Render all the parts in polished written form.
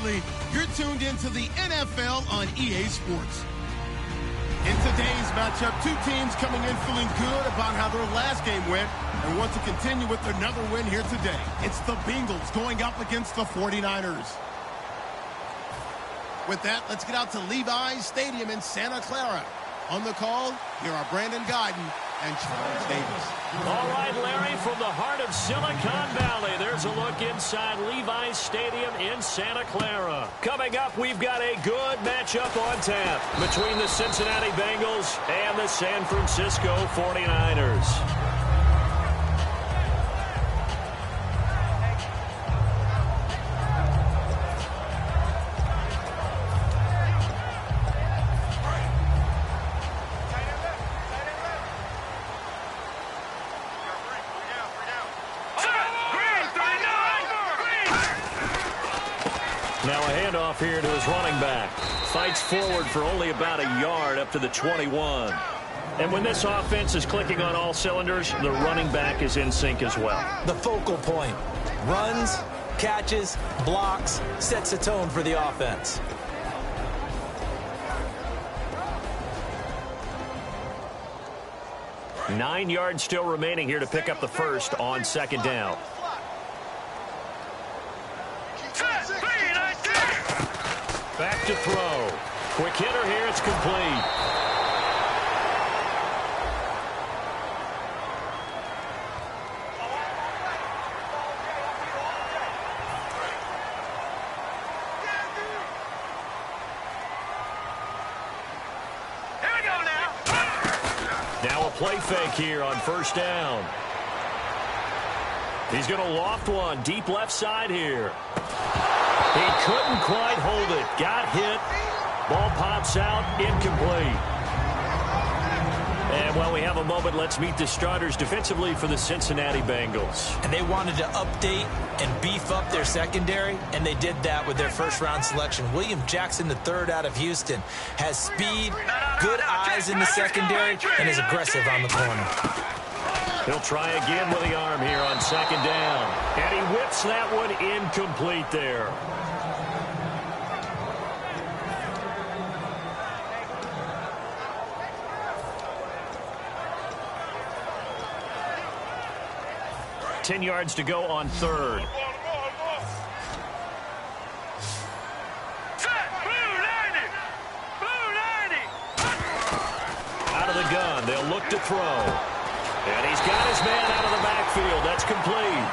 Absolutely. You're tuned into the NFL on EA Sports. In today's matchup, two teams coming in feeling good about how their last game went and want to continue with another win here today. It's the Bengals going up against the 49ers. With that, let's get out to Levi's Stadium in Santa Clara. On the call, here are Brandon Guyton and Charles Davis. All right, Larry, from the heart of Silicon Valley, there's a look inside Levi's Stadium in Santa Clara. Coming up, we've got a good matchup on tap between the Cincinnati Bengals and the San Francisco 49ers. Now a handoff here to his running back. Fights forward for only about a yard up to the 21. And when this offense is clicking on all cylinders, the running back is in sync as well. The focal point. Runs, catches, blocks, sets a tone for the offense. Nine yards still remaining here to pick up the first on second down. Back to throw. Quick hitter here. It's complete. Here we go now. Now a play fake here on first down. He's going to loft one deep left side here. He couldn't quite hold it. Got hit. Ball pops out. Incomplete. And while we have a moment, let's meet the starters defensively for the Cincinnati Bengals. And they wanted to update and beef up their secondary, and they did that with their first-round selection. William Jackson III out of Houston has speed, good eyes in the secondary, and is aggressive on the corner. He'll try again with the arm here on second down. And he whips that one incomplete there. Ten yards to go on third. Out of the gun, they'll look to throw. And he's got his man out of the backfield. That's complete.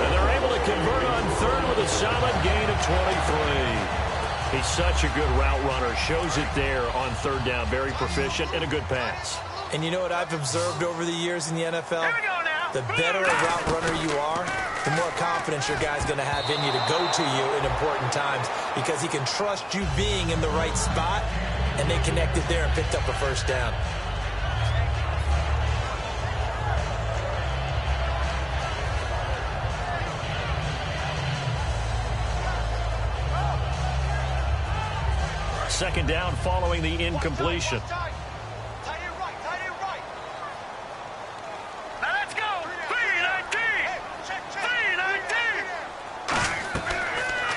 And they're able to convert on third with a solid gain of 23. He's such a good route runner. Shows it there on third down. Very proficient and a good pass. And you know what I've observed over the years in the NFL? The better a route runner you are, the more confidence your guy's going to have in you to go to you in important times because he can trust you being in the right spot, and they connected there and picked up a first down. Second down following the incompletion.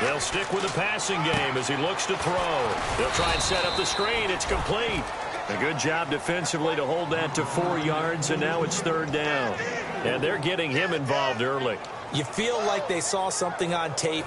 They'll stick with the passing game as he looks to throw. They'll try and set up the screen. It's complete. A good job defensively to hold that to 4 yards, and now it's third down. And they're getting him involved early. You feel like they saw something on tape,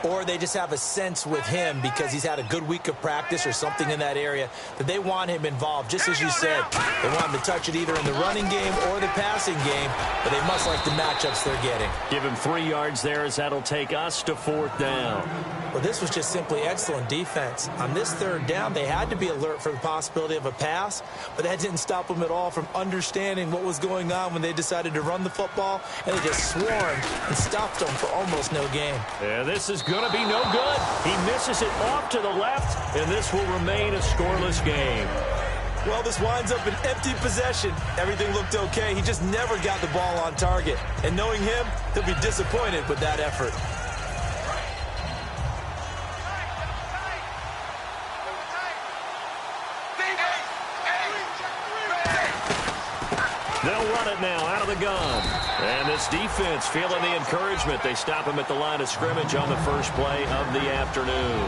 or they just have a sense with him because he's had a good week of practice or something in that area that they want him involved. Just as you said, they want him to touch it either in the running game or the passing game, but they must like the matchups they're getting. Give him 3 yards there as that'll take us to fourth down. Well, this was just simply excellent defense. On this third down, they had to be alert for the possibility of a pass, but that didn't stop them at all from understanding what was going on when they decided to run the football, and they just swarmed and stopped them for almost no gain. Yeah, this is going to be no good. He misses it off to the left, and this will remain a scoreless game. Well, this winds up an empty possession. Everything looked okay. He just never got the ball on target. And knowing him, he'll be disappointed with that effort. They'll run it now out of the gun. And this defense feeling the encouragement. They stop him at the line of scrimmage on the first play of the afternoon.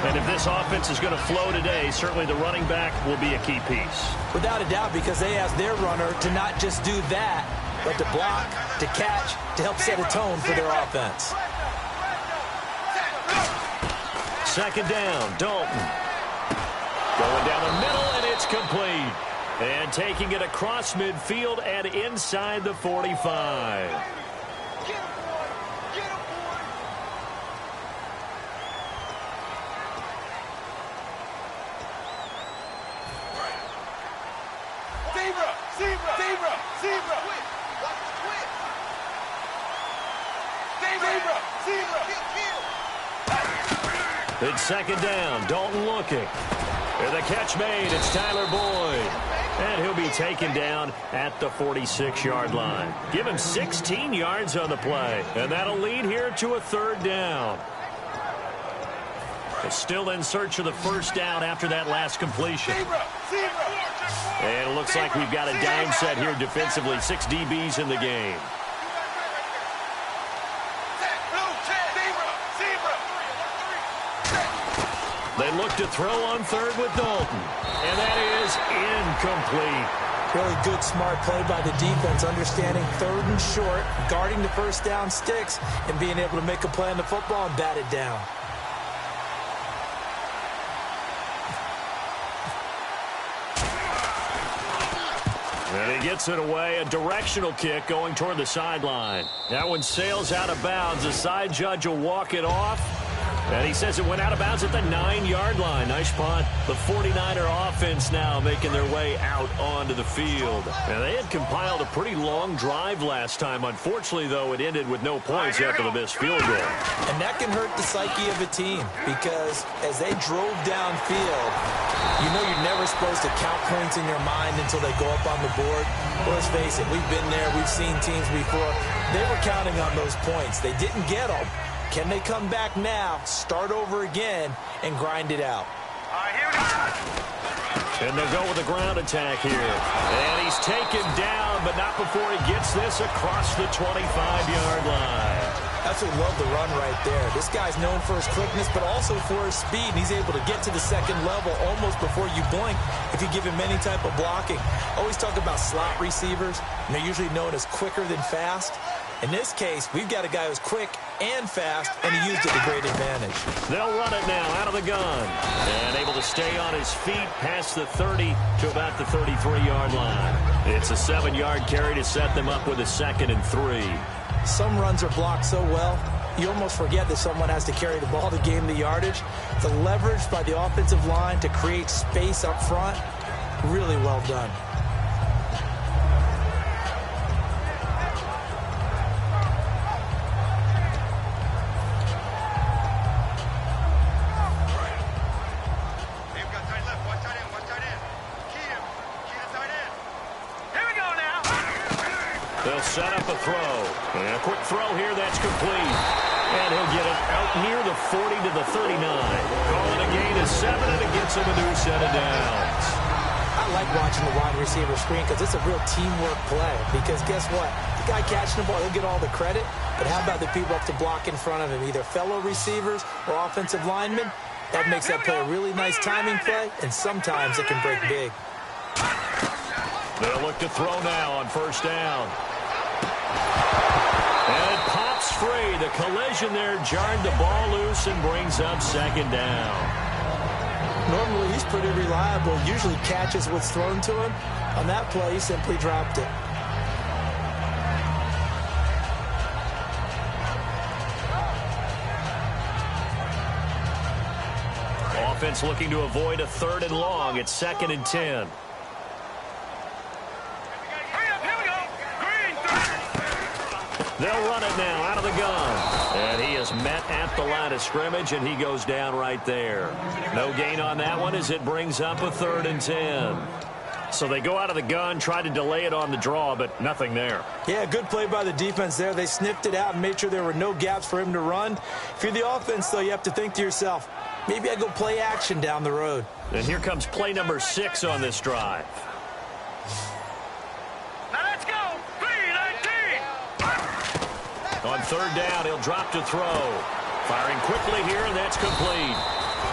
And if this offense is going to flow today, certainly the running back will be a key piece. Without a doubt, because they ask their runner to not just do that, but to block, to catch, to help set a tone for their offense. Second down, Dalton. Going down the middle, and it's complete. And taking it across midfield and inside the 45. It's second down, Dalton looking. And the catch made, it's Tyler Boyd. And he'll be taken down at the 46-yard line. Give him 16 yards on the play. And that'll lead here to a third down. They're still in search of the first down after that last completion. And it looks like we've got a dime set here defensively. 6 DBs in the game. They look to throw on third with Dalton. And that is incomplete. Really good, smart play by the defense, understanding third and short, guarding the first down sticks, and being able to make a play on the football and bat it down. And he gets it away, a directional kick going toward the sideline. That one sails out of bounds. The side judge will walk it off. And he says it went out of bounds at the 9-yard line. Nice punt. The 49er offense now making their way out onto the field. And they had compiled a pretty long drive last time. Unfortunately, though, it ended with no points after the missed field goal. And that can hurt the psyche of a team because as they drove downfield, you know you're never supposed to count points in your mind until they go up on the board. Well, let's face it, we've been there. We've seen teams before. They were counting on those points. They didn't get them. Can they come back now, start over again, and grind it out? And they'll go with a ground attack here. And he's taken down, but not before he gets this across the 25-yard line. That's what we love the run right there. This guy's known for his quickness, but also for his speed. And he's able to get to the second level almost before you blink if you give him any type of blocking. Always talk about slot receivers, and they're usually known as quicker than fast. In this case, we've got a guy who's quick and fast, and he used it to great advantage. They'll run it now out of the gun. And able to stay on his feet past the 30 to about the 33-yard line. It's a 7-yard carry to set them up with a 2nd and 3. Some runs are blocked so well, you almost forget that someone has to carry the ball to gain the yardage. The leverage by the offensive line to create space up front, really well done. They'll set up a throw. And a quick throw here, that's complete. And he'll get it out near the 40 to the 39. Calling a gain of 7, and it gets him a new set of downs. I like watching the wide receiver screen because it's a real teamwork play. Because guess what? The guy catching the ball, he'll get all the credit. But how about the people up to block in front of him, either fellow receivers or offensive linemen? That makes that play a really nice timing play, and sometimes it can break big. They'll look to throw now on first down. And it pops free. The collision there jarred the ball loose and brings up 2nd down. Normally, he's pretty reliable. Usually catches what's thrown to him. On that play, he simply dropped it. Offense looking to avoid a 3rd and long. It's 2nd and 10. They'll run it now out of the gun. And he is met at the line of scrimmage, and he goes down right there. No gain on that one as it brings up a 3rd and 10. So they go out of the gun, try to delay it on the draw, but nothing there. Yeah, good play by the defense there. They sniffed it out and made sure there were no gaps for him to run. If you're the offense, though, you have to think to yourself, maybe I go play action down the road. And here comes play number 6 on this drive. Now On third down, he'll drop to throw. Firing quickly here, and that's complete.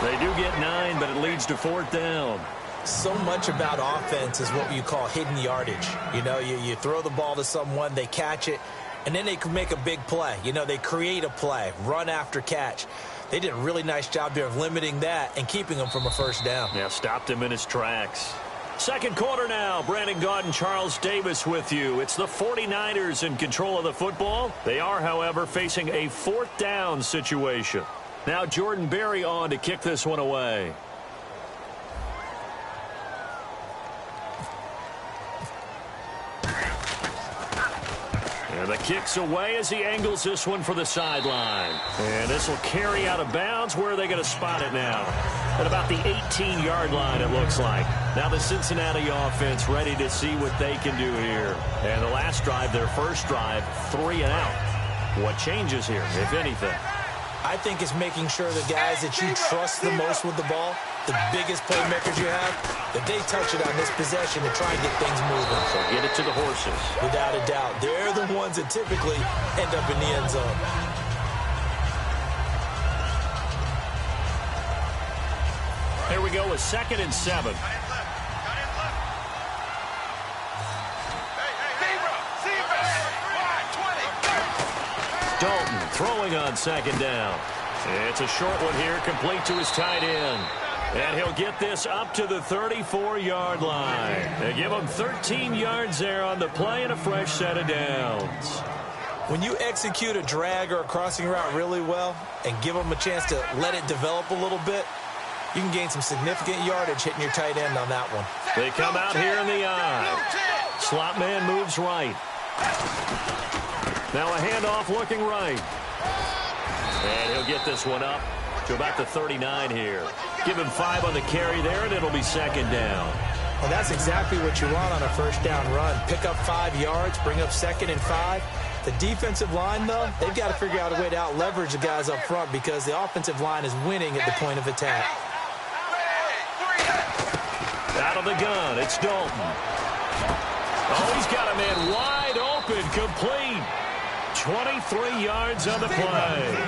They do get 9, but it leads to fourth down. So much about offense is what you call hidden yardage. You know, you throw the ball to someone, they catch it, and then they can make a big play. You know, they create a play, run after catch. They did a really nice job there of limiting that and keeping him from a first down. Yeah, stopped him in his tracks. Second quarter now. Brandon Gaudin, Charles Davis with you. It's the 49ers in control of the football. They are, however, facing a fourth down situation. Now Jordan Berry on to kick this one away. And the kick's away as he angles this one for the sideline. And this will carry out of bounds. Where are they going to spot it now? At about the 18-yard line, it looks like. Now the Cincinnati offense ready to see what they can do here. And the last drive, their first drive, 3 and out. What changes here, if anything? I think it's making sure the guys that you trust the most with the ball, the biggest playmakers you have, that they touch it on this possession to try and get things moving. So get it to the horses. Without a doubt. They're the ones that typically end up in the end zone. Here we go with 2nd and 7. Dalton throwing on 2nd down. It's a short one here, complete to his tight end. And he'll get this up to the 34-yard line. They give him 13 yards there on the play and a fresh set of downs. When you execute a drag or a crossing route really well and give them a chance to let it develop a little bit, you can gain some significant yardage hitting your tight end on that one. They come out here in the eye. Slot man moves right. Now a handoff looking right. And he'll get this one up to about the 39 here. Give him 5 on the carry there, and it'll be 2nd down. Well, that's exactly what you want on a first down run. Pick up 5 yards, bring up 2nd and 5. The defensive line, though, they've got to figure out a way to out-leverage the guys up front because the offensive line is winning at the point of attack. Out of the gun, it's Dalton. Oh, he's got a man wide open, complete. 23 yards on the play.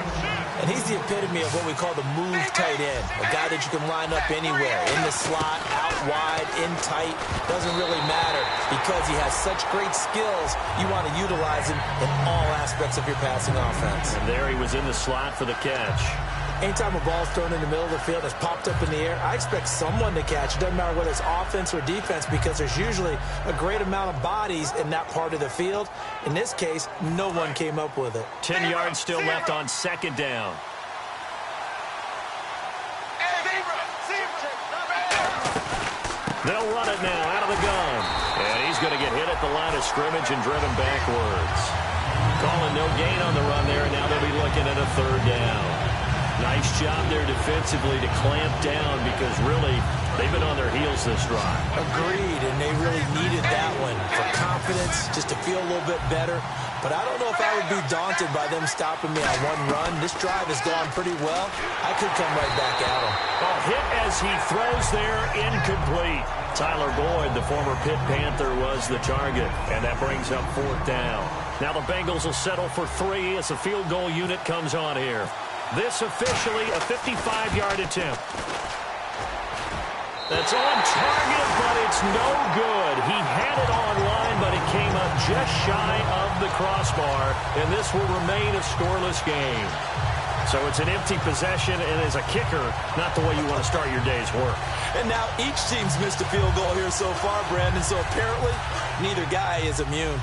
And he's the epitome of what we call the move tight end. A guy that you can line up anywhere. In the slot, out wide, in tight. Doesn't really matter because he has such great skills. You want to utilize him in all aspects of your passing offense. And there he was in the slot for the catch. Anytime a ball's thrown in the middle of the field, it's popped up in the air, I expect someone to catch. It doesn't matter whether it's offense or defense because there's usually a great amount of bodies in that part of the field. In this case, no one came up with it. 10 yards still left on 2nd down. They'll run it now out of the gun. And he's going to get hit at the line of scrimmage and driven backwards. Calling no gain on the run there, and now they'll be looking at a 3rd down. Nice job there defensively to clamp down because really they've been on their heels this drive. Agreed, and they really needed that one for confidence, just to feel a little bit better. But I don't know if I would be daunted by them stopping me on one run. This drive has gone pretty well. I could come right back at them. A hit as he throws there, incomplete. Tyler Boyd, the former Pitt Panther, was the target, and that brings up 4th down. Now the Bengals will settle for 3 as the field goal unit comes on here. This officially a 55-yard attempt. That's on target, but it's no good. He had it on line, but it came up just shy of the crossbar, and this will remain a scoreless game. So it's an empty possession, and as a kicker, not the way you want to start your day's work. And now each team's missed a field goal here so far, Brandon, so apparently neither guy is immune.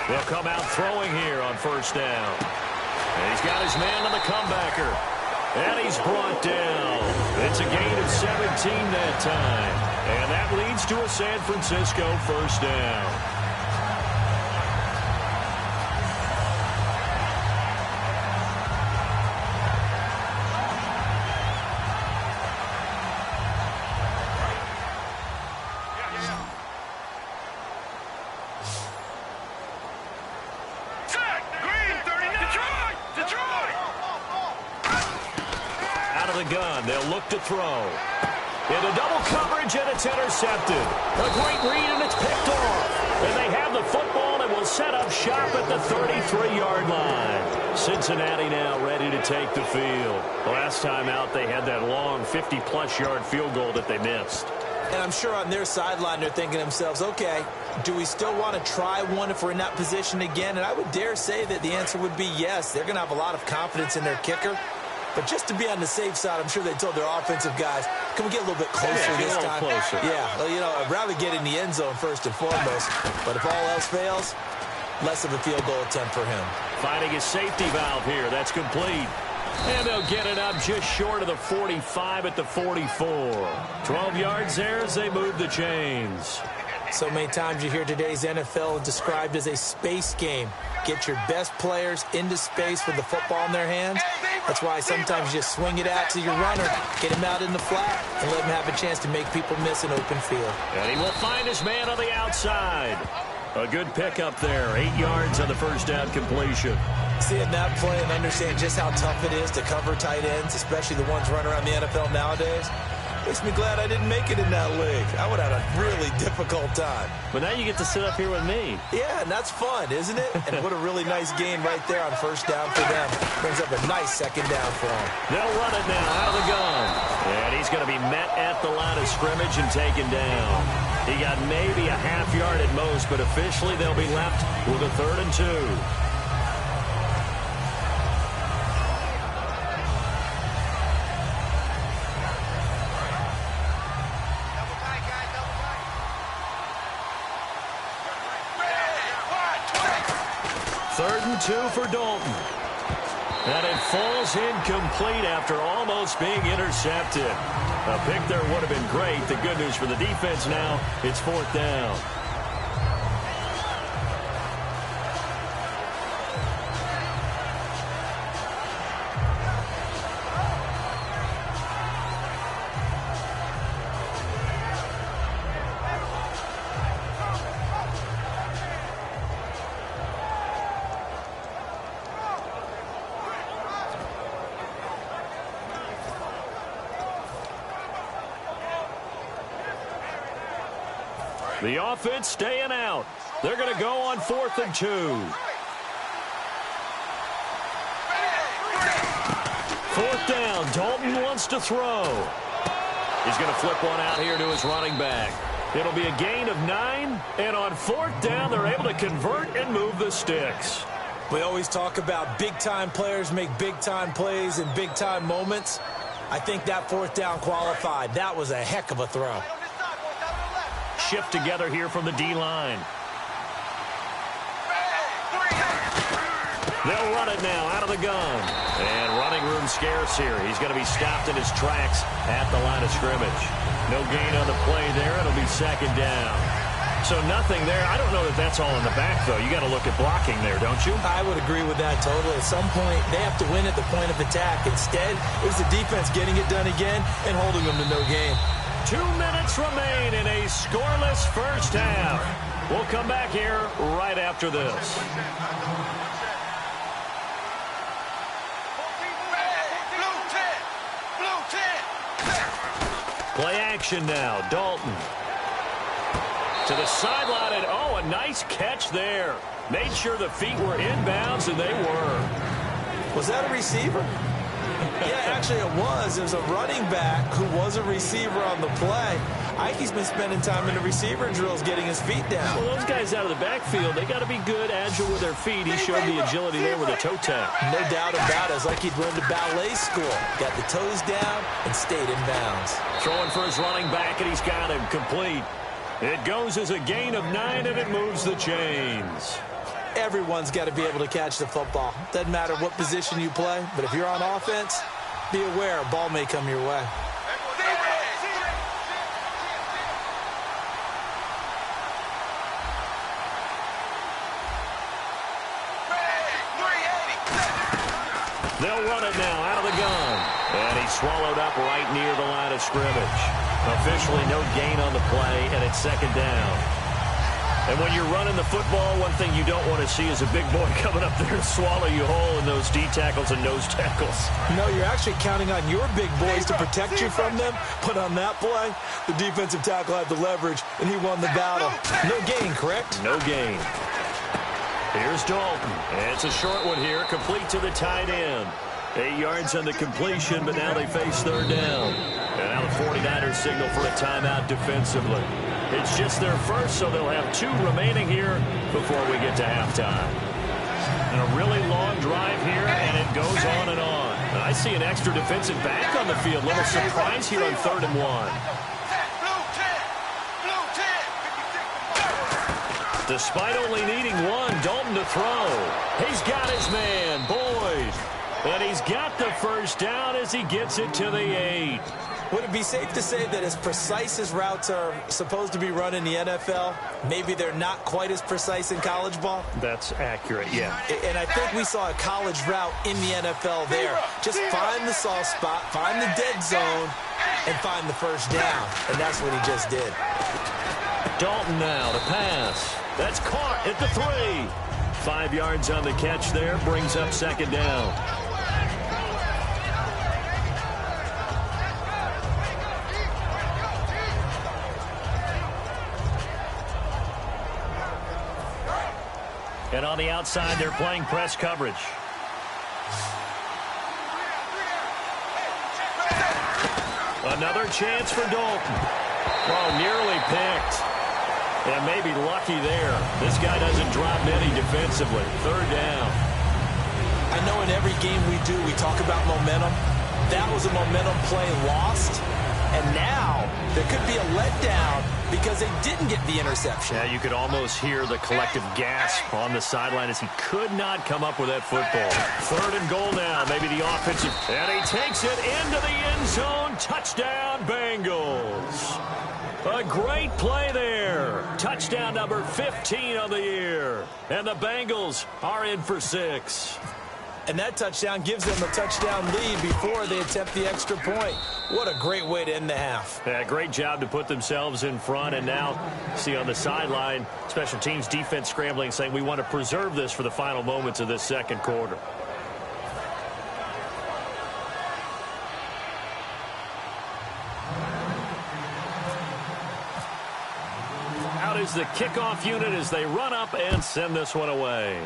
They'll come out throwing here on 1st down. And he's got his man on the comebacker. And he's brought down. It's a gain of 17 that time. And that leads to a San Francisco 1st down. Gun. They'll look to throw. Into double coverage, and it's intercepted. A great read, and it's picked off. And they have the football and will set up shop at the 33-yard line. Cincinnati now ready to take the field. Last time out, they had that long 50-plus yard field goal that they missed. And I'm sure on their sideline they're thinking to themselves, okay, do we still want to try one if we're in that position again? And I would dare say that the answer would be yes. They're going to have a lot of confidence in their kicker. But just to be on the safe side, I'm sure they told their offensive guys, can we get a little bit closer this time? Closer. Yeah, well, you know, I'd rather get in the end zone first and foremost. But if all else fails, less of a field goal attempt for him. Finding his safety valve here. That's complete. And they'll get it up just short of the 45 at the 44. 12 yards there as they move the chains. So many times you hear today's NFL described as a space game. Get your best players into space with the football in their hands. That's why sometimes you just swing it out to your runner, get him out in the flat, and let him have a chance to make people miss an open field. And he will find his man on the outside. A good pickup there. 8 yards on the first down completion. Seeing that play and understand just how tough it is to cover tight ends, especially the ones running around the NFL nowadays, makes me glad I didn't make it in that league. I would have had a really difficult time. But now you get to sit up here with me. Yeah, and that's fun, isn't it? And what a really nice gain right there on first down for them. Brings up a nice second down for them. They'll run it now out of the gun. And he's going to be met at the line of scrimmage and taken down. He got maybe a half yard at most, but officially they'll be left with a 3rd and 2. Third and 2 for Dalton. And it falls incomplete after almost being intercepted. A pick there would have been great. The good news for the defense now, it's 4th down. The offense staying out. They're going to go on 4th and 2. 4th down. Dalton wants to throw. He's going to flip one out here to his running back. It'll be a gain of 9. And on 4th down, they're able to convert and move the sticks. We always talk about big-time players make big-time plays in big-time moments. I think that 4th down qualified. That was a heck of a throw. Shift together here from the D-line. They'll run it now out of the gun. And running room scarce here. He's going to be stopped in his tracks at the line of scrimmage. No gain on the play there. It'll be 2nd down. So nothing there. I don't know that that's all in the back, though. You got to look at blocking there, don't you? I would agree with that totally. At some point, they have to win at the point of attack. Instead, it was the defense getting it done again and holding them to no gain. 2 minutes remain in a scoreless first half. We'll come back here right after this. Play action now. Dalton. To the sideline, and oh, a nice catch there. Made sure the feet were inbounds, and they were. Was that a receiver? Yeah, actually it was. It was a running back who was a receiver on the play. Ike's been spending time in the receiver drills getting his feet down. Well, those guys out of the backfield, they got to be good, agile with their feet. He showed the agility there with a toe tap. No doubt about it. It's like he'd run to ballet school. Got the toes down and stayed in bounds. Throwing for his running back, and he's got him complete. It goes as a gain of 9, and it moves the chains. Everyone's got to be able to catch the football. Doesn't matter what position you play, but if you're on offense, be aware a ball may come your way. They'll run it now out of the gun. And he's swallowed up right near the line of scrimmage. Officially no gain on the play, and it's 2nd down. And when you're running the football, one thing you don't want to see is a big boy coming up there to swallow you whole in those D tackles and nose tackles. No, you're actually counting on your big boys to protect you from them. But on that play, the defensive tackle had the leverage, and he won the battle. No gain, correct? No gain. Here's Dalton. And it's a short one here, complete to the tight end. 8 yards on the completion, but now they face third down. And now the 49ers signal for a timeout defensively. It's just their first, so they'll have 2 remaining here before we get to halftime. And a really long drive here, and it goes on and on. And I see an extra defensive back on the field. Little surprise here on 3rd and 1. Despite only needing 1, Dalton to throw. He's got his man, Boyd. And he's got the first down as he gets it to the 8. Would it be safe to say that as precise as routes are supposed to be run in the NFL, maybe they're not quite as precise in college ball? That's accurate, yeah. And I think we saw a college route in the NFL there. Just find the soft spot, find the dead zone, and find the first down. And that's what he just did. Dalton now to pass. That's caught at the 3. 5 yards on the catch there, brings up 2nd down. And on the outside, they're playing press coverage. Another chance for Dalton. Oh, nearly picked. And maybe lucky there. This guy doesn't drop many defensively. 3rd down. I know in every game we do, we talk about momentum. That was a momentum play lost. And now there could be a letdown because they didn't get the interception. Yeah, you could almost hear the collective gasp on the sideline as he could not come up with that football. 3rd and goal now, maybe the offensive. And he takes it into the end zone. Touchdown, Bengals. A great play there. Touchdown number 15 of the year. And the Bengals are in for 6. And that touchdown gives them a touchdown lead before they attempt the extra point. What a great way to end the half. Yeah, great job to put themselves in front. And now, see on the sideline, special teams defense scrambling, saying we want to preserve this for the final moments of this 2nd quarter. Out is the kickoff unit as they run up and send this one away.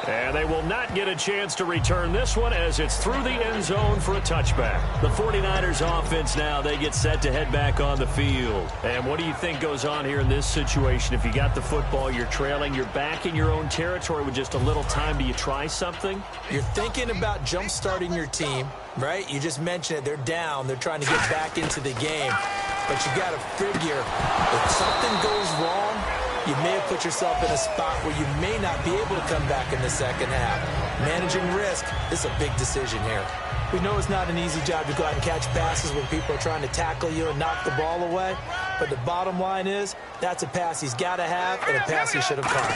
And they will not get a chance to return this one as it's through the end zone for a touchback. The 49ers offense now, they get set to head back on the field. And what do you think goes on here in this situation? If you got the football, you're trailing, you're back in your own territory with just a little time. Do you try something? You're thinking about jump-starting your team, right? You just mentioned it. They're down. They're trying to get back into the game. But you got to figure if something goes wrong, you may have put yourself in a spot where you may not be able to come back in the second half. Managing risk is a big decision here. We know it's not an easy job to go out and catch passes when people are trying to tackle you and knock the ball away. But the bottom line is that's a pass he's got to have and a pass he should have caught.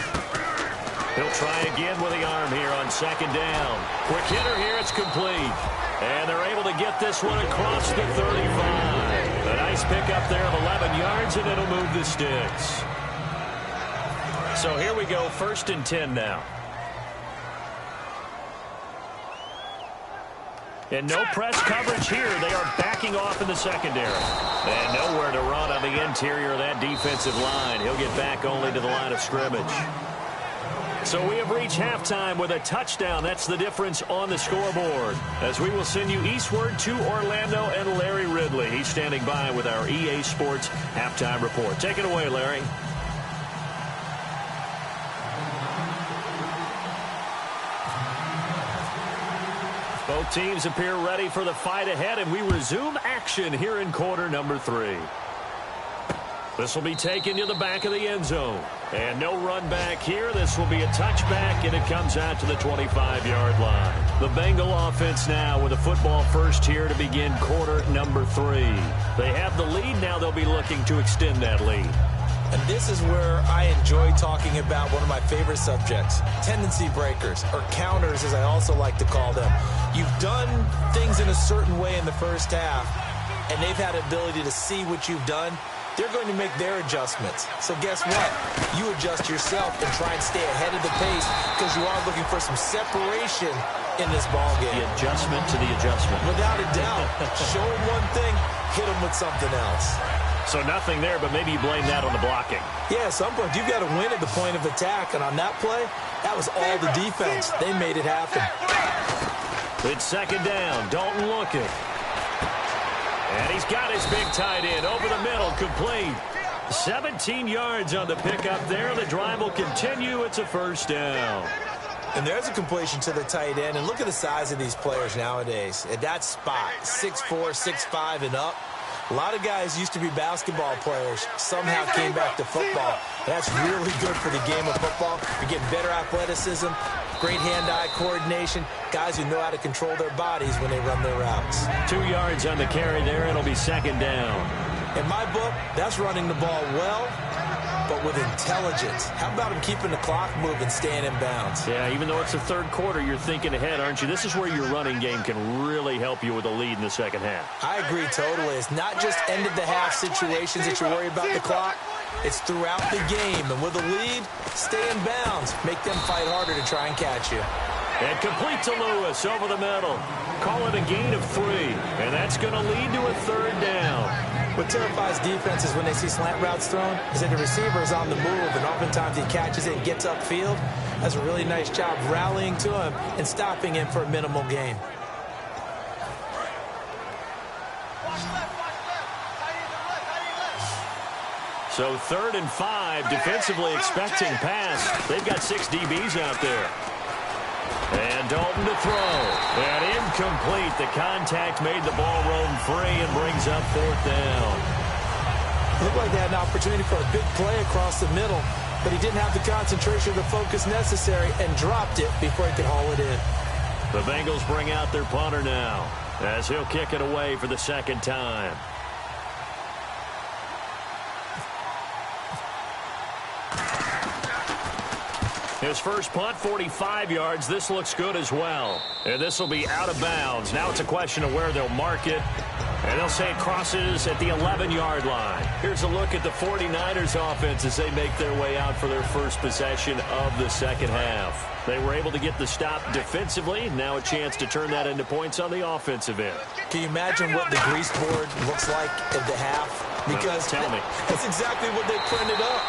He'll try again with the arm here on 2nd down. Quick hitter here, it's complete. And they're able to get this one across the 35. A nice pickup there of 11 yards, and it'll move the sticks. So here we go, 1st and 10 now. And no press coverage here. They are backing off in the secondary. And nowhere to run on the interior of that defensive line. He'll get back only to the line of scrimmage. So we have reached halftime with a touchdown. That's the difference on the scoreboard. As we will send you eastward to Orlando and Larry Ridley. He's standing by with our EA Sports halftime report. Take it away, Larry. Both teams appear ready for the fight ahead, and we resume action here in quarter number 3. This will be taken to the back of the end zone. And no run back here. This will be a touchback, and it comes out to the 25-yard line. The Bengal offense now with a football first here to begin quarter number 3. They have the lead. Now they'll be looking to extend that lead. And this is where I enjoy talking about one of my favorite subjects, tendency breakers, or counters as I also like to call them. You've done things in a certain way in the first half, and they've had ability to see what you've done they're going to make their adjustments. So guess what? You adjust yourself and try and stay ahead of the pace because you are looking for some separation in this ball game. The adjustment to the adjustment. Without a doubt. Show them one thing, hit them with something else. So nothing there, but maybe you blame that on the blocking. Yeah, at some point, you've got to win at the point of attack. And on that play, that was all the defense. They made it happen. It's second down. Dalton looking. And he's got his big tight end over the middle, complete. 17 yards on the pickup there. The drive will continue. It's a first down. And there's a completion to the tight end. And look at the size of these players nowadays. At that spot, 6'4", 6'5", and up. A lot of guys used to be basketball players, somehow came back to football. That's really good for the game of football. You're getting better athleticism, great hand-eye coordination, guys who know how to control their bodies when they run their routes. 2 yards on the carry there, and it'll be second down. In my book, that's running the ball well, but with intelligence. How about him keeping the clock moving, staying in bounds? Yeah, even though it's the third quarter, you're thinking ahead, aren't you? This is where your running game can really help you with a lead in the second half. I agree totally. It's not just end-of-the-half situations that you worry about the clock. It's throughout the game. And with a lead, stay in bounds. Make them fight harder to try and catch you. And complete to Lewis over the middle. Call it a gain of 3. And that's going to lead to a third down. What terrifies defenses when they see slant routes thrown is that the receiver is on the move, and oftentimes he catches it and gets upfield. Does a really nice job rallying to him and stopping him for a minimal gain. So 3rd and 5, defensively expecting pass. They've got 6 DBs out there. And Dalton to throw. And incomplete. The contact made the ball roam free and brings up 4th down. Looked like they had an opportunity for a big play across the middle, but he didn't have the concentration or the focus necessary and dropped it before he could haul it in. The Bengals bring out their punter now as he'll kick it away for the second time. His first punt, 45 yards. This looks good as well. And this will be out of bounds. Now it's a question of where they'll mark it. And they'll say it crosses at the 11-yard line. Here's a look at the 49ers offense as they make their way out for their first possession of the second half. They were able to get the stop defensively. Now a chance to turn that into points on the offensive end. Can you imagine what the grease board looks like at the half? Because tell me. That's exactly what they printed up.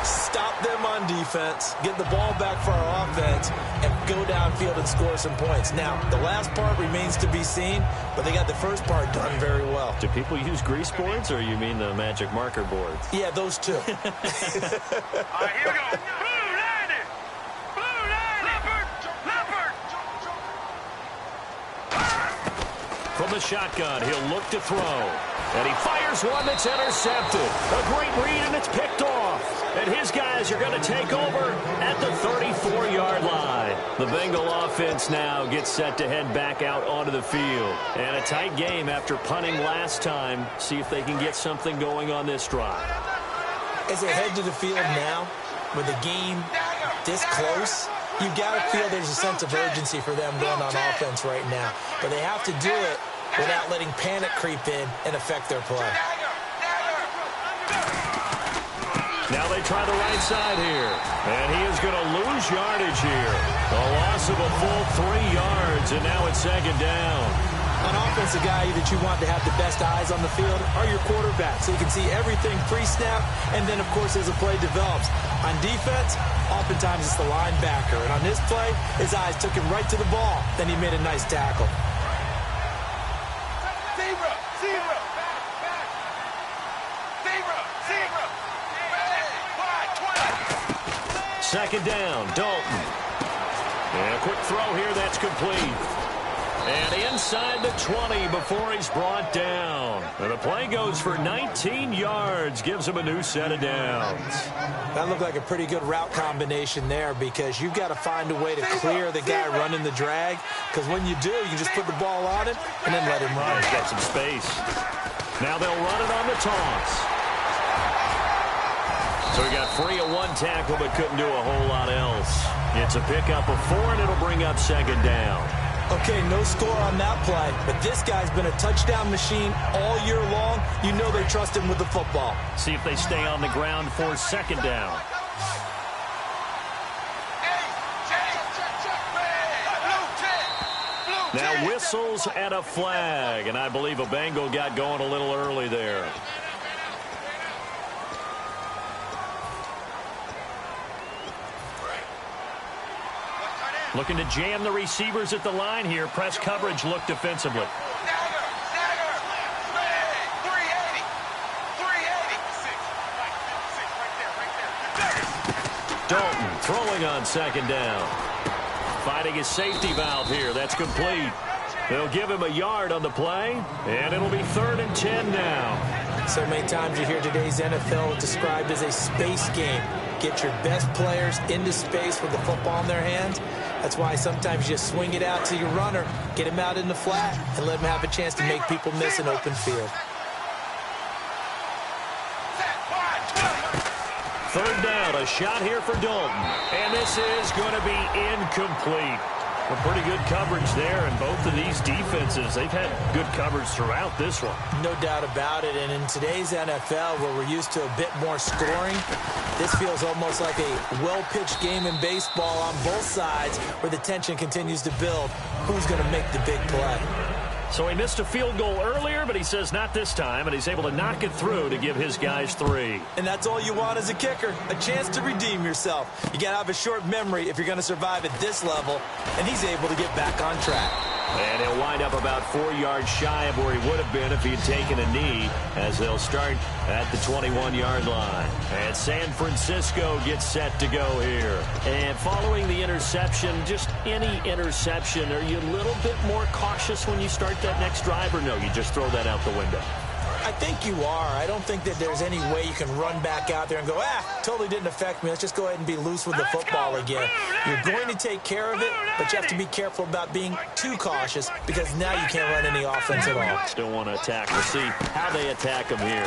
Stop them on defense, get the ball back for our offense, and go downfield and score some points. Now, the last part remains to be seen, but they got the first part done very well. Do people use grease boards, or you mean the magic marker boards? Yeah, those two. All right, here we go. Blue line it. Blue line it. Leopard. From the shotgun, he'll look to throw. And he fires one that's intercepted. A great read, and it's picked off. And his guys are going to take over at the 34-yard line. The Bengal offense now gets set to head back out onto the field. And a tight game after punting last time. See if they can get something going on this drive. As they head to the field now, with the game this close, you've got to feel there's a sense of urgency for them going on offense right now. But they have to do it without letting panic creep in and affect their play. Now they try the right side here. And he is going to lose yardage here. A loss of a full 3 yards, and now it's second down. On offense, the guy that you want to have the best eyes on the field are your quarterbacks, so you can see everything pre-snap, and then, of course, as the play develops. On defense, oftentimes it's the linebacker. And on this play, his eyes took him right to the ball. Then he made a nice tackle. Second down, Dalton. And a quick throw here, that's complete. And inside the 20 before he's brought down. And the play goes for 19 yards, gives him a new set of downs. That looked like a pretty good route combination there because you've got to find a way to clear the guy running the drag. Because when you do, you just put the ball on him and then let him run. He's got some space. Now they'll run it on the toss. So he got free of one tackle but couldn't do a whole lot else. It's a pickup of 4, and it'll bring up second down. Okay, no score on that play, but this guy's been a touchdown machine all year long. You know they trust him with the football. See if they stay on the ground for second down. Now whistles and a flag, and I believe a Bengal got going a little early there. Looking to jam the receivers at the line here. Press coverage look defensively. Dalton throwing on second down. Finding his safety valve here. That's complete. They'll give him a yard on the play, and it'll be 3rd and 10 now. So many times you hear today's NFL described as a space game. Get your best players into space with the football in their hands. That's why sometimes you just swing it out to your runner, get him out in the flat, and let him have a chance to make people miss an open field. 3rd down, a shot here for Dalton. And this is going to be incomplete. Well, pretty good coverage there, and both of these defenses, they've had good coverage throughout this one. No doubt about it, and in today's NFL, where we're used to a bit more scoring, this feels almost like a well-pitched game in baseball on both sides, where the tension continues to build. Who's going to make the big play? So he missed a field goal earlier, but he says not this time, and he's able to knock it through to give his guys 3. And that's all you want as a kicker, a chance to redeem yourself. You got to have a short memory if you're going to survive at this level, and he's able to get back on track. And he'll wind up about 4 yards shy of where he would have been if he had taken a knee, as they'll start at the 21-yard line. And San Francisco gets set to go here. And following the interception, just any interception, are you a little bit more cautious when you start that next drive, or no, you just throw that out the window? I think you are. I don't think that there's any way you can run back out there and go, totally didn't affect me. Let's just go ahead and be loose with the football again. You're going to take care of it, but you have to be careful about being too cautious, because now you can't run any offense at all. Still want to attack. We'll see how they attack him here.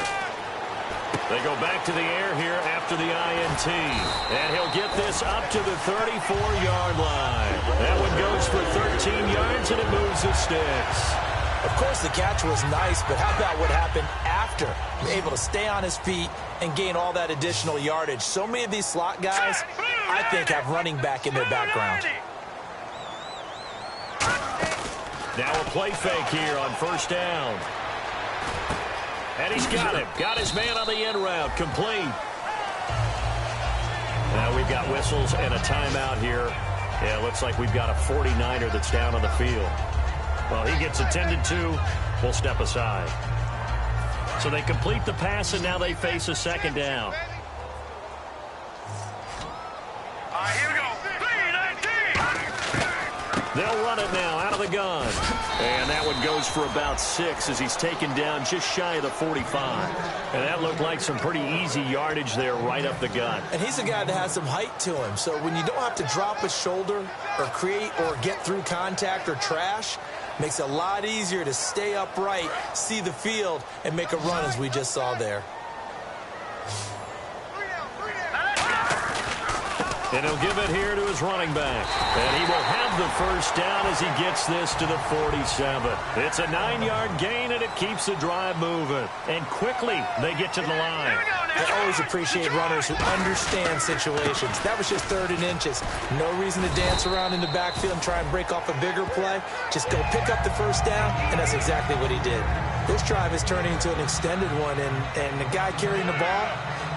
They go back to the air here after the INT. And he'll get this up to the 34-yard line. That one goes for 13 yards, and it moves the sticks. Of course, the catch was nice, but how about what happened after? Able to stay on his feet and gain all that additional yardage. So many of these slot guys, I think, have running back in their background. Now a play fake here on 1st down. And he's got him. Got his man on the end route. Complete. Now we've got whistles and a timeout here. Yeah, it looks like we've got a 49er that's down on the field. Well, he gets attended to. We'll step aside. So they complete the pass, and now they face a 2nd down. Here we go. 3-19. They'll run it now out of the gun. And that one goes for about 6 as he's taken down just shy of the 45. And that looked like some pretty easy yardage there right up the gut. And he's a guy that has some height to him. So when you don't have to drop a shoulder or create or get through contact or trash, makes it a lot easier to stay upright, see the field, and make a run as we just saw there. And he'll give it here to his running back. And he will have the 1st down as he gets this to the 47. It's a 9-yard gain, and it keeps the drive moving. And quickly, they get to the line. I always appreciate runners who understand situations. That was just 3rd and inches. No reason to dance around in the backfield and try and break off a bigger play. Just go pick up the 1st down, and that's exactly what he did. This drive is turning into an extended one, and the guy carrying the ball,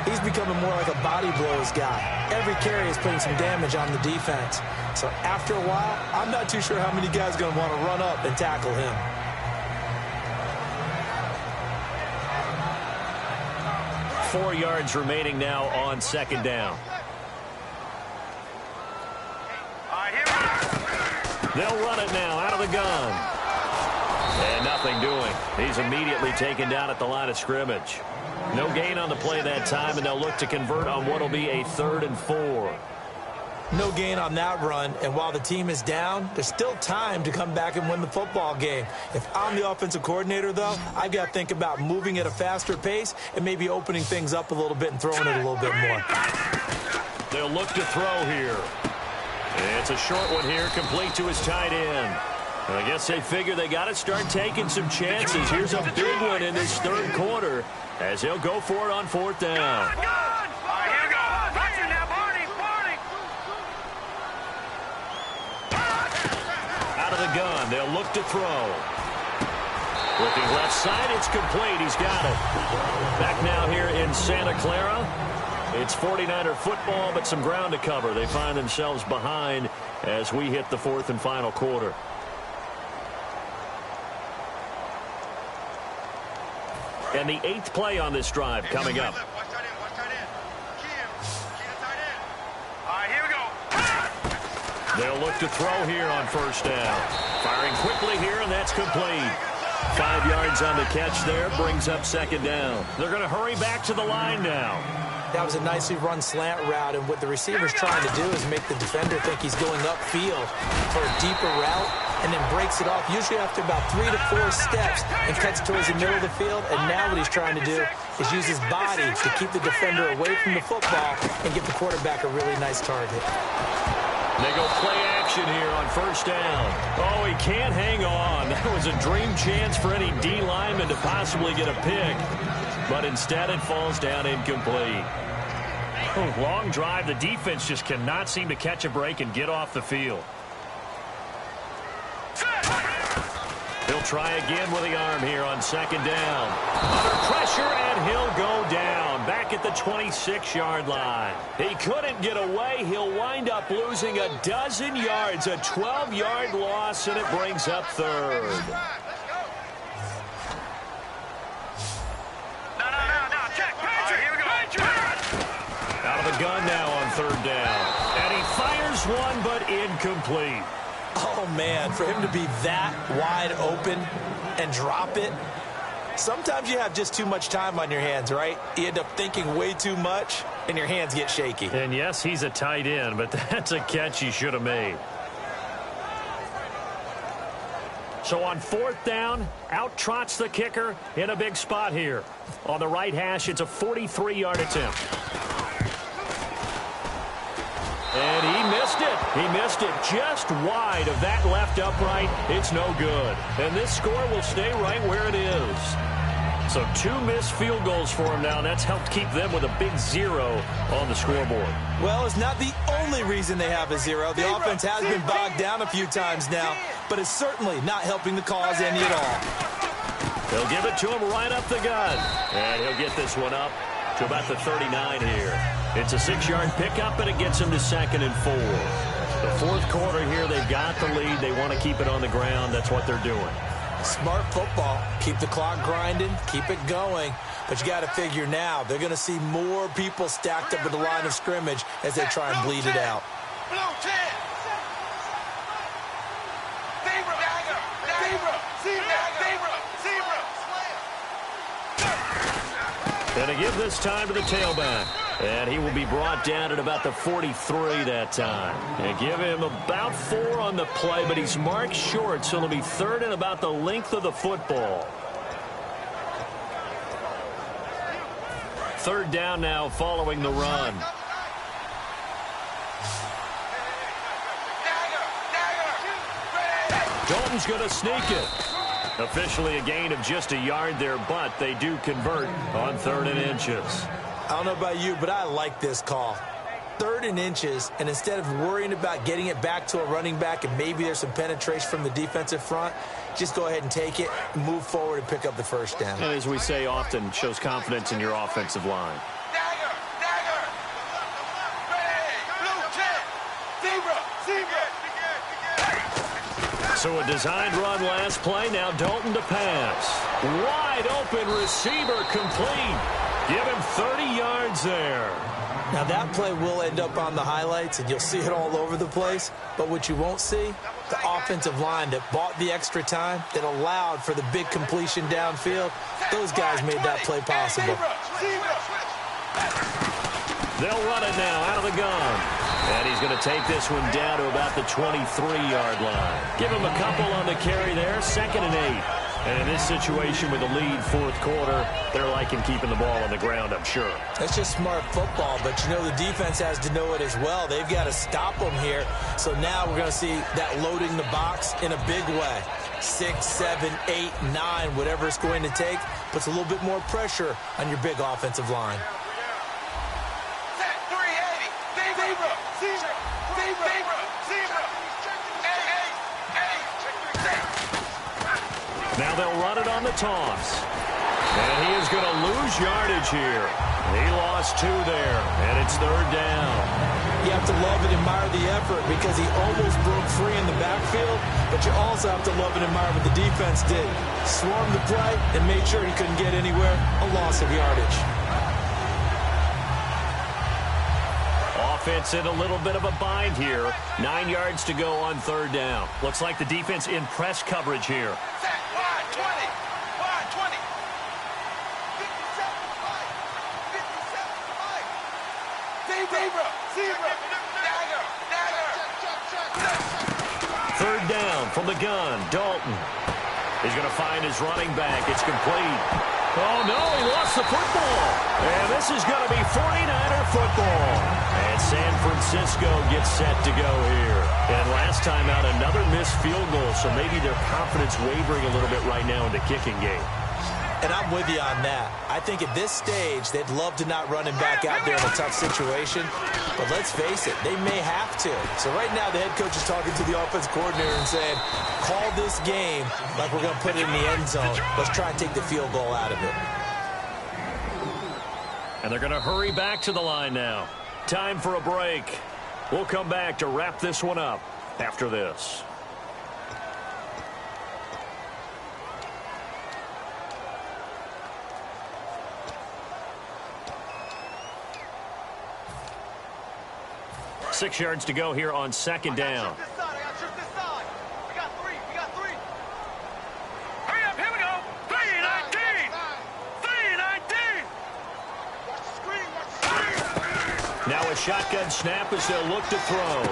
he's becoming more like a body blows guy. Every carry is putting some damage on the defense. So after a while, I'm not too sure how many guys are going to want to run up and tackle him. Four yards remaining now on 2nd down. They'll run it now out of the gun. And nothing doing. He's immediately taken down at the line of scrimmage. No gain on the play that time, and they'll look to convert on what will be a 3rd and 4. No gain on that run, and while the team is down, there's still time to come back and win the football game. If I'm the offensive coordinator, though, I've got to think about moving at a faster pace and maybe opening things up a little bit and throwing it a little bit more. They'll look to throw here. It's a short one here, complete to his tight end. I guess they figure they got to start taking some chances. Here's a big one in this third quarter as he'll go for it on fourth down. All right, here we go. Watch it now, Barney. Out of the gun, they'll look to throw. Looking left side, it's complete. He's got it. Back now here in Santa Clara. It's 49er football, but some ground to cover. They find themselves behind as we hit the fourth and final quarter. And the 8th play on this drive coming up. All right, here we go. They'll look to throw here on first down. Firing quickly here, and that's complete. 5 yards on the catch there, brings up second down. They're going to hurry back to the line now. That was a nicely run slant route, and what the receiver's trying to do is make the defender think he's going upfield for a deeper route, and then breaks it off, usually after about 3 to 4 steps, and cuts towards the middle of the field. And now what he's trying to do is use his body to keep the defender away from the football and give the quarterback a really nice target. They go play action here on first down. Oh, he can't hang on. That was a dream chance for any D lineman to possibly get a pick. But instead it falls down incomplete. Oh, long drive. The defense just cannot seem to catch a break and get off the field. He'll try again with the arm here on second down. Under pressure, and he'll go down. Back at the 26-yard line. He couldn't get away. He'll wind up losing a dozen yards. A 12-yard loss, and it brings up third. Out of the gun now on third down. And he fires one, but incomplete. Oh, man, for him to be that wide open and drop it. Sometimes you have just too much time on your hands, right? You end up thinking way too much, and your hands get shaky. And, yes, he's a tight end, but that's a catch he should have made. So on fourth down, out trots the kicker in a big spot here. On the right hash, it's a 43-yard attempt. And he missed it. He missed it just wide of that left upright. It's no good. And this score will stay right where it is. So 2 missed field goals for him now, and that's helped keep them with a big 0 on the scoreboard. Well, it's not the only reason they have a 0. The offense has been bogged down a few times now, but it's certainly not helping the cause any at all. They'll give it to him right up the gut. And he'll get this one up to about the 39 here. It's a 6-yard pickup, and it gets him to 2nd and 4. The fourth quarter here, they've got the lead. They want to keep it on the ground. That's what they're doing. Smart football. Keep the clock grinding. Keep it going. But you got to figure now, they're going to see more people stacked up at the line of scrimmage as they try and bleed it out. Blue 10. And to give this time to the tailback. And he will be brought down at about the 43 that time. And give him about 4 on the play, but he's marked short, so it'll be 3rd and about the length of the football. 3rd down now following the run. Dalton's going to sneak it. Officially a gain of just a yard there, but they do convert on 3rd and inches. I don't know about you, but I like this call. 3rd and inches, and instead of worrying about getting it back to a running back and maybe there's some penetration from the defensive front, just go ahead and take it, move forward, and pick up the first down. And as we say often, shows confidence in your offensive line. So a designed run last play. Now Dalton to pass. Wide open receiver complete. Give him 30 yards there. Now that play will end up on the highlights, and you'll see it all over the place. But what you won't see, the offensive line that bought the extra time, that allowed for the big completion downfield, those guys made that play possible. They'll run it now out of the gun. And he's going to take this one down to about the 23-yard line. Give him a couple on the carry there. 2nd and 8. And in this situation with the lead fourth quarter, they're liking keeping the ball on the ground, I'm sure. That's just smart football, but you know the defense has to know it as well. They've got to stop them here. So now we're going to see that loading the box in a big way. 6, 7, 8, 9, whatever it's going to take, puts a little bit more pressure on your big offensive line. Now they'll run it on the toss. And he is going to lose yardage here. He lost 2 there, and it's third down. You have to love and admire the effort because he almost broke free in the backfield, but you also have to love and admire what the defense did. Swarmed the play and made sure he couldn't get anywhere. A loss of yardage. Offense in a little bit of a bind here. 9 yards to go on third down. Looks like the defense in press coverage here. Third down from the gun. Dalton. He's going to find his running back. It's complete. Oh, no, he lost the football. And this is going to be 49er football. And San Francisco gets set to go here. And last time out, another missed field goal, so maybe their confidence wavering a little bit right now in the kicking game. And I'm with you on that. I think at this stage, they'd love to not run him back out there in a tough situation. But let's face it, they may have to. So right now, the head coach is talking to the offensive coordinator and saying, call this game like we're going to put it in the end zone. Let's try and take the field goal out of it. And they're going to hurry back to the line now. Time for a break. We'll come back to wrap this one up after this. Six yards to go here on second down. Hurry up, here we go. 3-19. 3-19. Now a shotgun snap as they'll look to throw.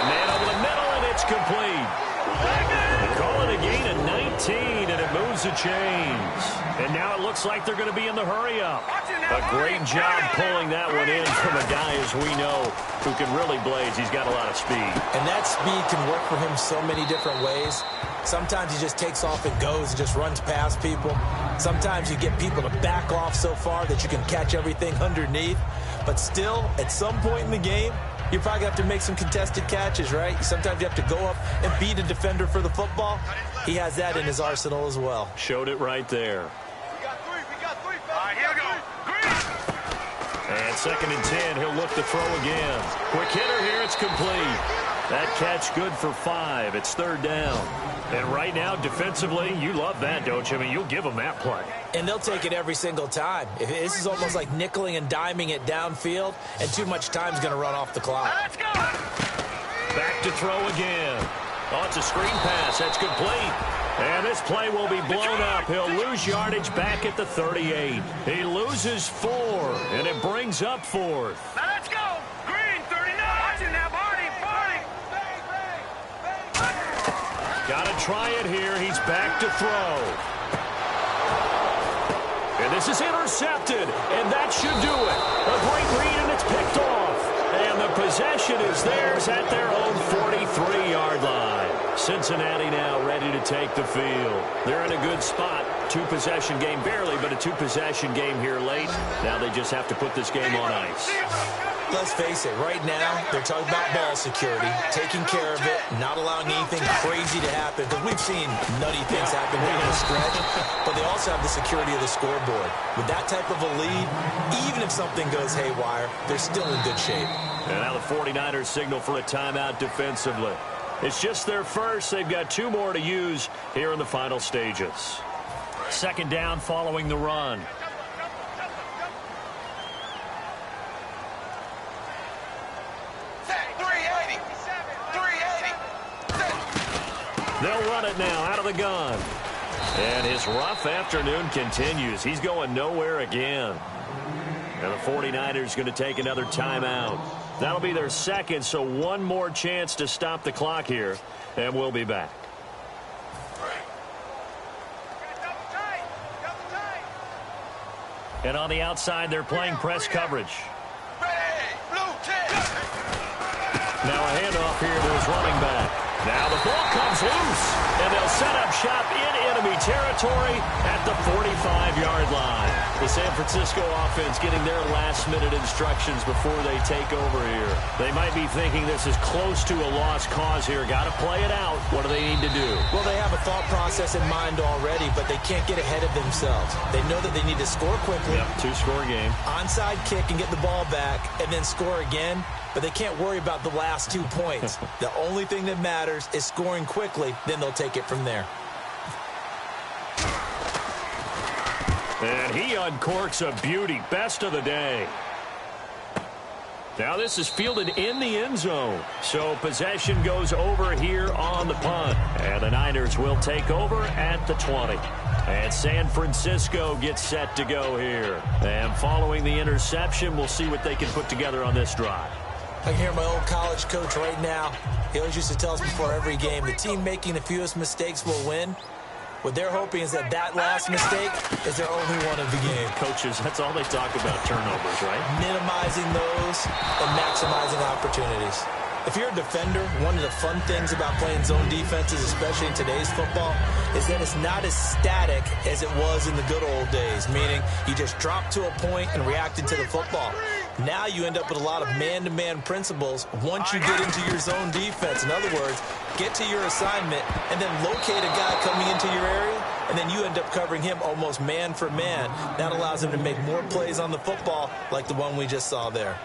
Man over the middle, and it's complete. They call it a gain of 19, and it moves the chains. And now it looks like they're going to be in the hurry-up. A great job pulling that one in from a guy, as we know, who can really blaze. He's got a lot of speed. And that speed can work for him so many different ways. Sometimes he just takes off and goes and just runs past people. Sometimes you get people to back off so far that you can catch everything underneath. But still, at some point in the game, you probably have to make some contested catches, right? Sometimes you have to go up and beat a defender for the football. He has that in his arsenal as well. Showed it right there. We got three. All right, here we go. And 2nd and 10, he'll look to throw again. Quick hitter here, it's complete. That catch good for 5. It's third down. And right now, defensively, you love that, don't you? I mean, you'll give them that play. And they'll take it every single time. This is almost like nickeling and diming it downfield, and too much time's going to run off the clock. Let's go. Back to throw again. Oh, it's a screen pass. That's complete. And this play will be blown up. He'll lose yardage back at the 38. He loses 4, and it brings up 4th. Now let's go. Green, 39. Watching that party. Got to try it here. He's back to throw. And this is intercepted, and that should do it. A great read, and it's picked off. And the possession is theirs at their own 43-yard line. Cincinnati now ready to take the field. They're in a good spot. 2-possession game, barely, but a 2-possession game here late. Now they just have to put this game on ice. Let's face it, right now, they're talking about ball security, taking care of it, not allowing anything crazy to happen, because we've seen nutty things happen down the stretch, but they also have the security of the scoreboard. With that type of a lead, even if something goes haywire, they're still in good shape. And now the 49ers signal for a timeout defensively. It's just their first. They've got 2 more to use here in the final stages. 2nd down following the run. They'll run it now out of the gun. And his rough afternoon continues. He's going nowhere again. And the 49ers going to take another timeout. That'll be their 2nd, so 1 more chance to stop the clock here. And we'll be back. And on the outside, they're playing press coverage. Now a handoff here to his running back. Now the ball comes loose, and they'll set up shop in enemy territory at the 45-yard line. The San Francisco offense getting their last-minute instructions before they take over here. They might be thinking this is close to a lost cause here. Got to play it out. What do they need to do? Well, they have a thought process in mind already, but they can't get ahead of themselves. They know that they need to score quickly. Yep, two-score game. Onside kick and get the ball back, and then score again. But they can't worry about the last 2 points. The only thing that matters is scoring quickly. Then they'll take it from there. And he uncorks a beauty. Best of the day. Now this is fielded in the end zone. So possession goes over here on the punt. And the Niners will take over at the 20. And San Francisco gets set to go here. And following the interception, we'll see what they can put together on this drive. I can hear my old college coach right now. He always used to tell us before every game, the team making the fewest mistakes will win. What they're hoping is that last mistake is their only one of the game. Coaches, that's all they talk about, turnovers, right? Minimizing those and maximizing opportunities. If you're a defender, one of the fun things about playing zone defenses, especially in today's football, is that it's not as static as it was in the good old days, meaning you just drop to a point and react into the football. Now you end up with a lot of man-to-man principles once you get into your zone defense. In other words, get to your assignment and then locate a guy coming into your area, and then you end up covering him almost man for man. That allows him to make more plays on the football like the one we just saw there.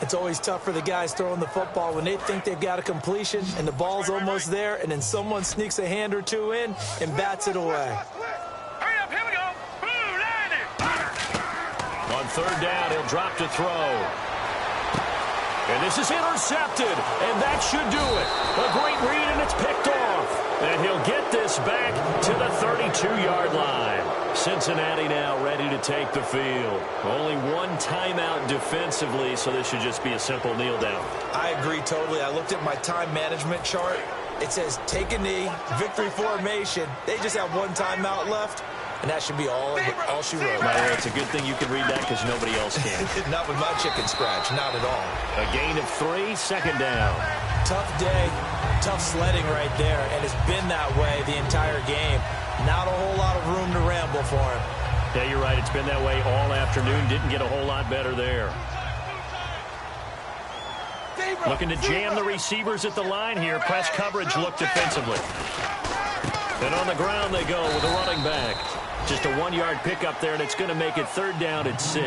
It's always tough for the guys throwing the football when they think they've got a completion and the ball's almost there, and then someone sneaks a hand or two in and bats it away. Hurry up, here we go. Blue line. On third down, he'll drop to throw. And this is intercepted, and that should do it. A great read, and it's picked off. And he'll get this back to the 32-yard line. Cincinnati now ready to take the field. Only one timeout defensively, so this should just be a simple kneel down. I agree totally. I looked at my time management chart. It says take a knee, victory formation. They just have one timeout left, and that should be all she wrote. By the way, it's a good thing you can read that because nobody else can. Not with my chicken scratch, not at all. A gain of 3, second down. Tough day, tough sledding right there, and it's been that way the entire game. Not a whole lot of room to ramble for him. Yeah, you're right. It's been that way all afternoon. Didn't get a whole lot better there. Looking to jam the receivers at the line here. Press coverage look defensively. And on the ground they go with a running back. Just a 1-yard pickup there, and it's going to make it third down at 6.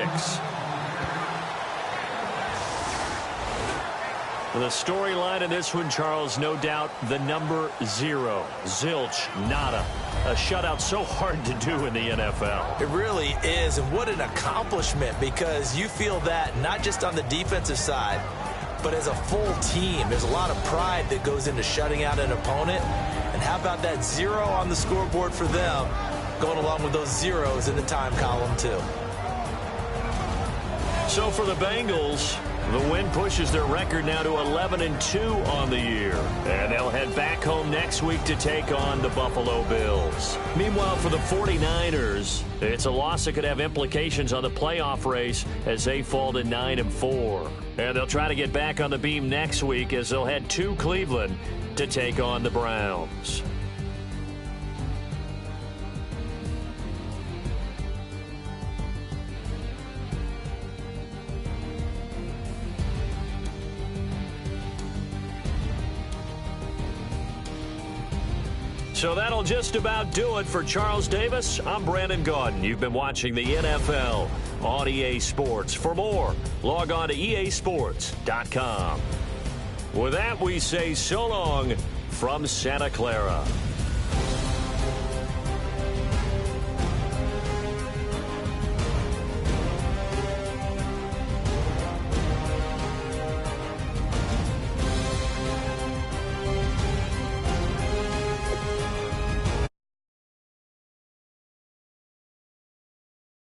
The storyline in this one, Charles, no doubt the number 0. Zilch, nada. A shutout so hard to do in the NFL. It really is, and what an accomplishment, because you feel that not just on the defensive side, but as a full team. There's a lot of pride that goes into shutting out an opponent. And how about that 0 on the scoreboard for them, going along with those zeros in the time column, too. So for the Bengals, the win pushes their record now to 11-2 on the year. And they'll head back home next week to take on the Buffalo Bills. Meanwhile, for the 49ers, it's a loss that could have implications on the playoff race as they fall to 9-4. And they'll try to get back on the beam next week as they'll head to Cleveland to take on the Browns. So that'll just about do it for Charles Davis. I'm Brandon Gaudin. You've been watching the NFL on EA Sports. For more, log on to easports.com. With that, we say so long from Santa Clara.